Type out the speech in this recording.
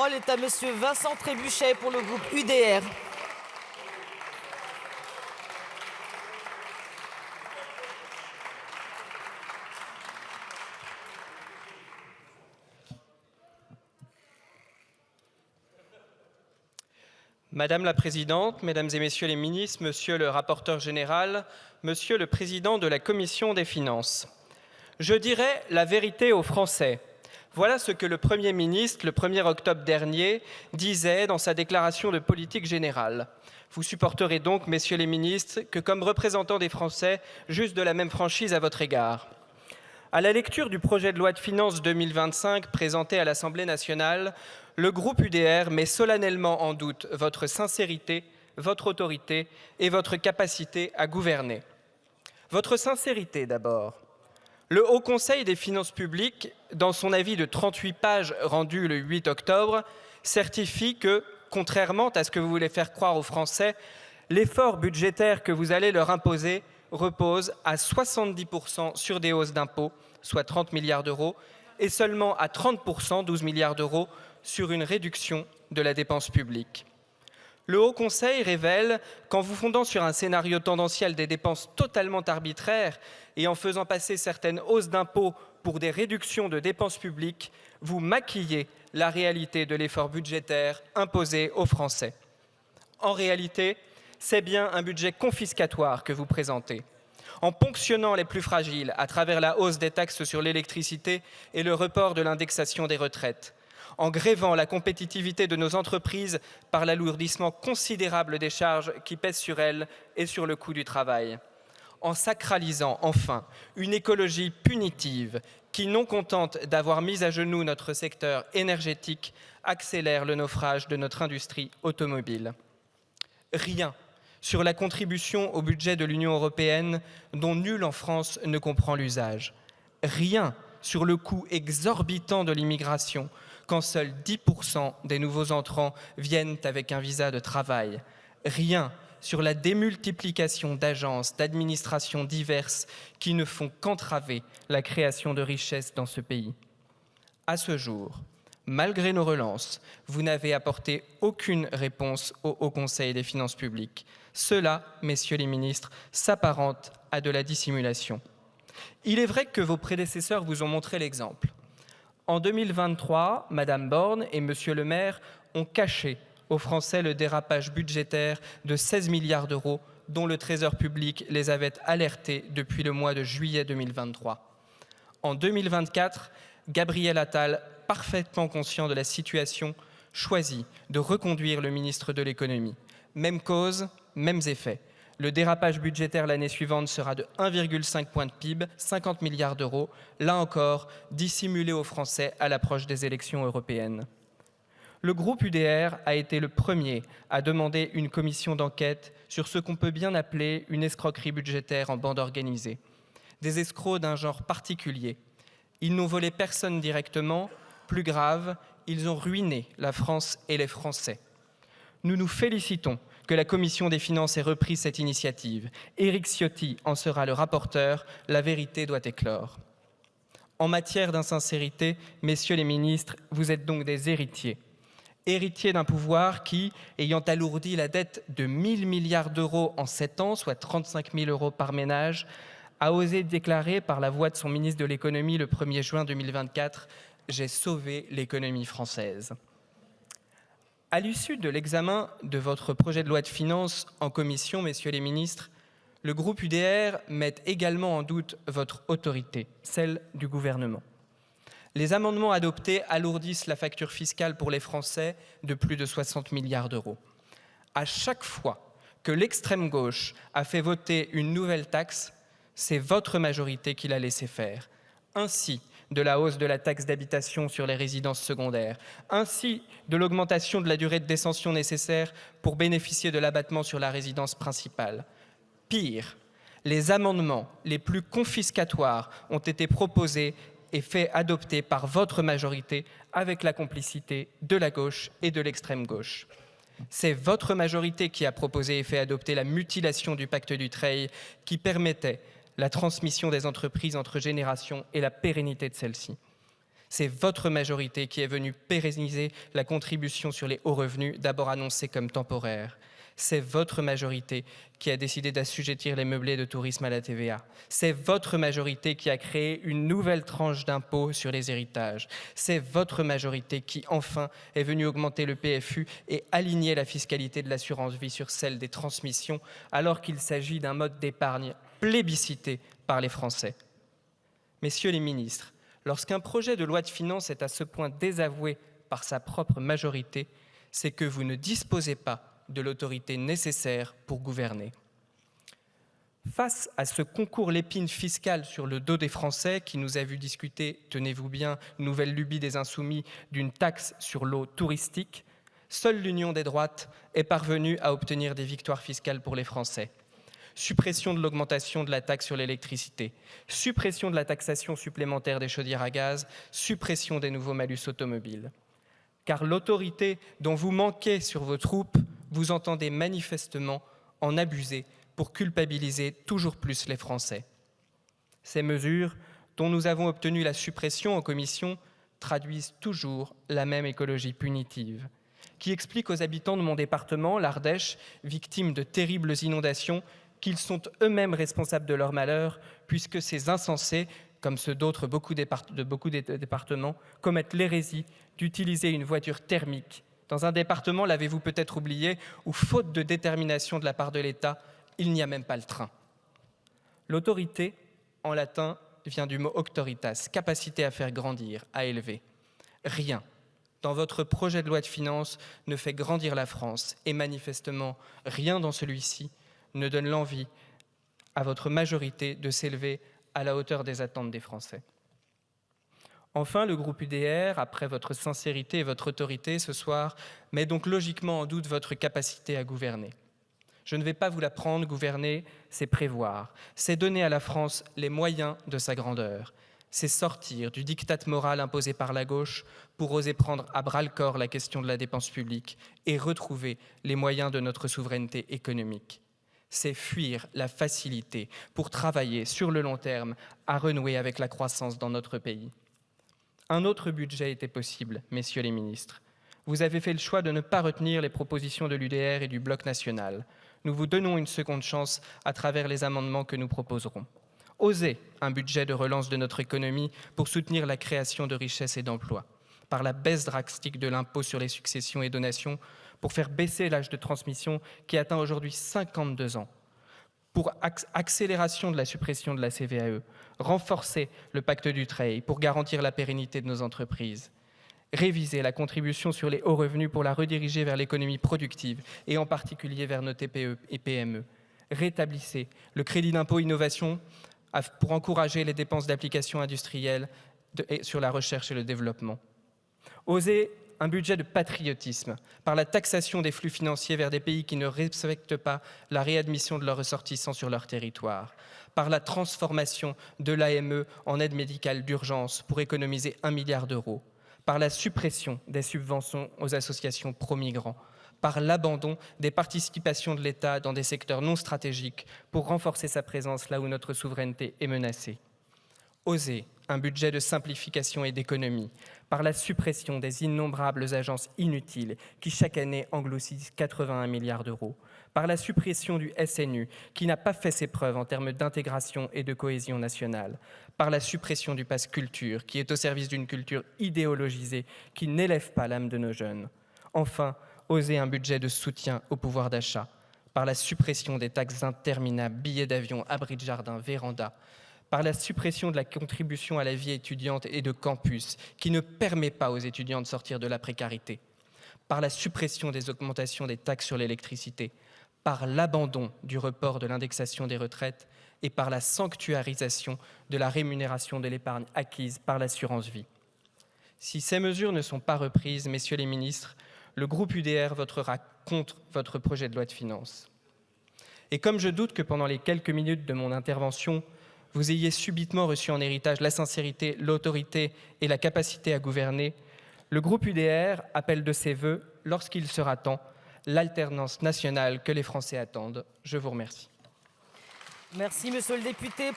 parole est à Monsieur Vincent Trébuchet pour le groupe UDR. Madame la Présidente, Mesdames et Messieurs les ministres, Monsieur le rapporteur général, Monsieur le Président de la Commission des finances. Je dirais la vérité aux Français. Voilà ce que le Premier ministre, le 1er octobre dernier, disait dans sa déclaration de politique générale. Vous supporterez donc, messieurs les ministres, que comme représentants des Français, j'use de la même franchise à votre égard. À la lecture du projet de loi de finances 2025 présenté à l'Assemblée nationale, le groupe UDR met solennellement en doute votre sincérité, votre autorité et votre capacité à gouverner. Votre sincérité d'abord. Le Haut Conseil des finances publiques, dans son avis de 38 pages rendu le 8 octobre, certifie que, contrairement à ce que vous voulez faire croire aux Français, l'effort budgétaire que vous allez leur imposer repose à 70% sur des hausses d'impôts, soit 30 milliards d'euros, et seulement à 30%, 12 milliards d'euros, sur une réduction de la dépense publique. Le Haut Conseil révèle qu'en vous fondant sur un scénario tendanciel des dépenses totalement arbitraires et en faisant passer certaines hausses d'impôts pour des réductions de dépenses publiques, vous maquillez la réalité de l'effort budgétaire imposé aux Français. En réalité, c'est bien un budget confiscatoire que vous présentez. En ponctionnant les plus fragiles à travers la hausse des taxes sur l'électricité et le report de l'indexation des retraites, en grevant la compétitivité de nos entreprises par l'alourdissement considérable des charges qui pèsent sur elles et sur le coût du travail, en sacralisant enfin une écologie punitive qui, non contente d'avoir mis à genoux notre secteur énergétique, accélère le naufrage de notre industrie automobile. Rien sur la contribution au budget de l'Union européenne dont nul en France ne comprend l'usage. Rien sur le coût exorbitant de l'immigration, quand seuls 10% des nouveaux entrants viennent avec un visa de travail. Rien sur la démultiplication d'agences, d'administrations diverses qui ne font qu'entraver la création de richesses dans ce pays. À ce jour, malgré nos relances, vous n'avez apporté aucune réponse au Haut Conseil des finances publiques. Cela, messieurs les ministres, s'apparente à de la dissimulation. Il est vrai que vos prédécesseurs vous ont montré l'exemple. En 2023, Madame Borne et Monsieur Le Maire ont caché aux Français le dérapage budgétaire de 16 milliards d'euros dont le Trésor public les avait alertés depuis le mois de juillet 2023. En 2024, Gabriel Attal, parfaitement conscient de la situation, choisit de reconduire le ministre de l'économie. Même cause, mêmes effets. Le dérapage budgétaire l'année suivante sera de 1,5 point de PIB, 50 milliards d'euros, là encore dissimulé aux Français à l'approche des élections européennes. Le groupe UDR a été le premier à demander une commission d'enquête sur ce qu'on peut bien appeler une escroquerie budgétaire en bande organisée. Des escrocs d'un genre particulier. Ils n'ont volé personne directement, plus grave, ils ont ruiné la France et les Français. Nous nous félicitons que la Commission des finances ait repris cette initiative. Éric Ciotti en sera le rapporteur. La vérité doit éclore. En matière d'insincérité, messieurs les ministres, vous êtes donc des héritiers. Héritiers d'un pouvoir qui, ayant alourdi la dette de 1 000 milliards d'euros en 7 ans, soit 35 000 euros par ménage, a osé déclarer par la voix de son ministre de l'économie le 1er juin 2024 « J'ai sauvé l'économie française ». À l'issue de l'examen de votre projet de loi de finances en commission, messieurs les ministres, le groupe UDR met également en doute votre autorité, celle du gouvernement. Les amendements adoptés alourdissent la facture fiscale pour les Français de plus de 60 milliards d'euros. À chaque fois que l'extrême gauche a fait voter une nouvelle taxe, c'est votre majorité qui l'a laissé faire. Ainsi, de la hausse de la taxe d'habitation sur les résidences secondaires, ainsi de l'augmentation de la durée de détention nécessaire pour bénéficier de l'abattement sur la résidence principale. Pire, les amendements les plus confiscatoires ont été proposés et fait adopter par votre majorité avec la complicité de la gauche et de l'extrême gauche. C'est votre majorité qui a proposé et fait adopter la mutilation du pacte Dutreil qui permettait la transmission des entreprises entre générations et la pérennité de celles-ci. C'est votre majorité qui est venue pérenniser la contribution sur les hauts revenus, d'abord annoncée comme temporaire. C'est votre majorité qui a décidé d'assujettir les meublés de tourisme à la TVA. C'est votre majorité qui a créé une nouvelle tranche d'impôt sur les héritages. C'est votre majorité qui, enfin, est venue augmenter le PFU et aligner la fiscalité de l'assurance vie sur celle des transmissions, alors qu'il s'agit d'un mode d'épargne plébiscité par les Français. Messieurs les ministres, lorsqu'un projet de loi de finances est à ce point désavoué par sa propre majorité, c'est que vous ne disposez pas de l'autorité nécessaire pour gouverner. Face à ce concours l'épine fiscale sur le dos des Français qui nous a vu discuter, tenez-vous bien, nouvelle lubie des insoumis, d'une taxe sur l'eau touristique, seule l'union des droites est parvenue à obtenir des victoires fiscales pour les Français. Suppression de l'augmentation de la taxe sur l'électricité, suppression de la taxation supplémentaire des chaudières à gaz, suppression des nouveaux malus automobiles. Car l'autorité dont vous manquez sur vos troupes, vous entendez manifestement en abuser pour culpabiliser toujours plus les Français. Ces mesures, dont nous avons obtenu la suppression en commission, traduisent toujours la même écologie punitive, qui explique aux habitants de mon département, l'Ardèche, victimes de terribles inondations, qu'ils sont eux-mêmes responsables de leur malheur, puisque ces insensés, comme ceux d'autres de beaucoup de départements, commettent l'hérésie d'utiliser une voiture thermique dans un département, l'avez-vous peut-être oublié, où, faute de détermination de la part de l'État, il n'y a même pas le train. L'autorité, en latin, vient du mot auctoritas, capacité à faire grandir, à élever. Rien dans votre projet de loi de finances ne fait grandir la France, et manifestement, rien dans celui-ci ne donne l'envie à votre majorité de s'élever à la hauteur des attentes des Français. Enfin, le groupe UDR, après votre sincérité et votre autorité ce soir, met donc logiquement en doute votre capacité à gouverner. Je ne vais pas vous l'apprendre, gouverner, c'est prévoir, c'est donner à la France les moyens de sa grandeur, c'est sortir du diktat moral imposé par la gauche pour oser prendre à bras-le-corps la question de la dépense publique et retrouver les moyens de notre souveraineté économique. C'est fuir la facilité pour travailler sur le long terme à renouer avec la croissance dans notre pays. Un autre budget était possible, messieurs les ministres. Vous avez fait le choix de ne pas retenir les propositions de l'UDR et du Bloc national. Nous vous donnons une seconde chance à travers les amendements que nous proposerons. Osez un budget de relance de notre économie pour soutenir la création de richesses et d'emplois, par la baisse drastique de l'impôt sur les successions et donations, pour faire baisser l'âge de transmission qui atteint aujourd'hui 52 ans, pour accélération de la suppression de la CVAE, renforcer le pacte Dutreil pour garantir la pérennité de nos entreprises, réviser la contribution sur les hauts revenus pour la rediriger vers l'économie productive et en particulier vers nos TPE et PME, rétablissez le crédit d'impôt innovation pour encourager les dépenses d'application industrielle sur la recherche et le développement. Osez un budget de patriotisme, par la taxation des flux financiers vers des pays qui ne respectent pas la réadmission de leurs ressortissants sur leur territoire, par la transformation de l'AME en aide médicale d'urgence pour économiser 1 milliard d'euros, par la suppression des subventions aux associations pro-migrants, par l'abandon des participations de l'État dans des secteurs non stratégiques pour renforcer sa présence là où notre souveraineté est menacée. Osez un budget de simplification et d'économie, par la suppression des innombrables agences inutiles qui chaque année engloutissent 81 milliards d'euros, par la suppression du SNU qui n'a pas fait ses preuves en termes d'intégration et de cohésion nationale, par la suppression du pass culture qui est au service d'une culture idéologisée qui n'élève pas l'âme de nos jeunes. Enfin, osez un budget de soutien au pouvoir d'achat, par la suppression des taxes interminables, billets d'avion, abris de jardin, vérandas, par la suppression de la contribution à la vie étudiante et de campus, qui ne permet pas aux étudiants de sortir de la précarité, par la suppression des augmentations des taxes sur l'électricité, par l'abandon du report de l'indexation des retraites et par la sanctuarisation de la rémunération de l'épargne acquise par l'assurance vie. Si ces mesures ne sont pas reprises, messieurs les ministres, le groupe UDR votera contre votre projet de loi de finances. Et comme je doute que pendant les quelques minutes de mon intervention, vous ayez subitement reçu en héritage la sincérité, l'autorité et la capacité à gouverner, le groupe UDR appelle de ses vœux, lorsqu'il sera temps, l'alternance nationale que les Français attendent. Je vous remercie. Merci, monsieur le député.